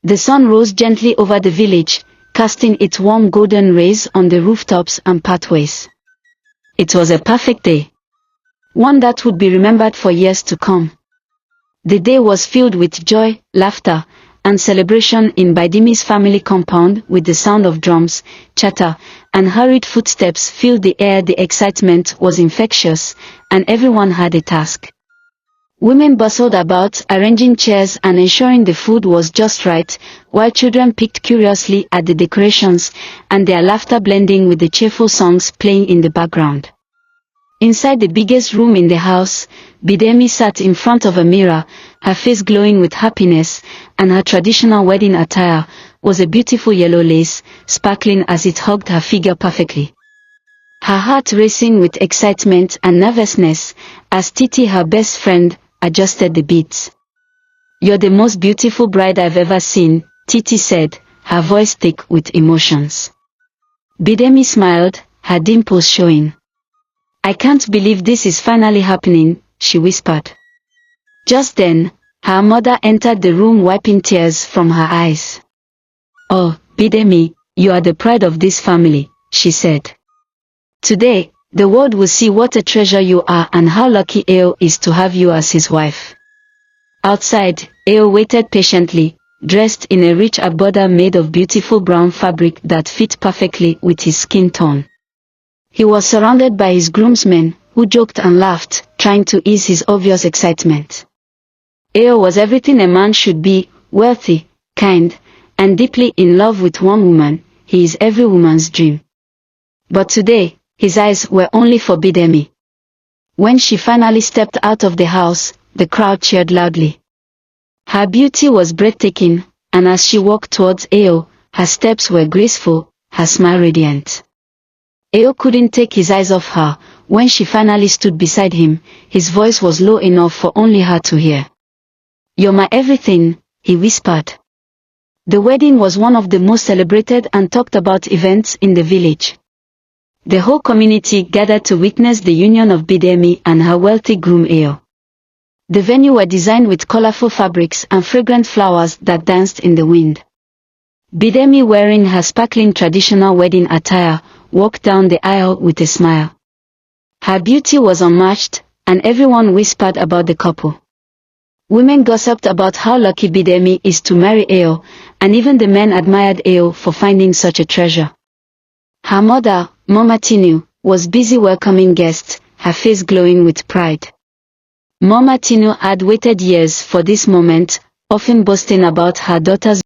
The sun rose gently over the village, casting its warm golden rays on the rooftops and pathways. It was a perfect day. One that would be remembered for years to come. The day was filled with joy, laughter, and celebration in Bidemi's family compound, with the sound of drums, chatter, and hurried footsteps filled the air. The excitement was infectious, and everyone had a task. Women bustled about, arranging chairs and ensuring the food was just right, while children picked curiously at the decorations, and their laughter blending with the cheerful songs playing in the background. Inside the biggest room in the house, Bidemi sat in front of a mirror, her face glowing with happiness, and her traditional wedding attire was a beautiful yellow lace, sparkling as it hugged her figure perfectly. Her heart racing with excitement and nervousness, as Titi, her best friend, adjusted the beads. "You're the most beautiful bride I've ever seen," Titi said, her voice thick with emotions. Bidemi smiled, her dimples showing. "I can't believe this is finally happening," she whispered. Just then, her mother entered the room, wiping tears from her eyes. "Oh, Bidemi, you are the pride of this family," she said. "Today, the world will see what a treasure you are and how lucky Ao is to have you as his wife." Outside, Ao waited patiently, dressed in a rich abode made of beautiful brown fabric that fit perfectly with his skin tone. He was surrounded by his groomsmen, who joked and laughed, trying to ease his obvious excitement. Ao was everything a man should be: wealthy, kind, and deeply in love with one woman. He is every woman's dream. But today, his eyes were only for Bidemi. When she finally stepped out of the house, the crowd cheered loudly. Her beauty was breathtaking, and as she walked towards Ao, her steps were graceful, her smile radiant. Ao couldn't take his eyes off her. When she finally stood beside him, his voice was low enough for only her to hear. "You're my everything," he whispered. The wedding was one of the most celebrated and talked about events in the village. The whole community gathered to witness the union of Bidemi and her wealthy groom Ao. The venue was designed with colorful fabrics and fragrant flowers that danced in the wind. Bidemi, wearing her sparkling traditional wedding attire, walked down the aisle with a smile. Her beauty was unmatched, and everyone whispered about the couple. Women gossiped about how lucky Bidemi is to marry Ao, and even the men admired Ao for finding such a treasure. Her mother, Mama Tinu, was busy welcoming guests, her face glowing with pride. Mama Tinu had waited years for this moment, often boasting about her daughter's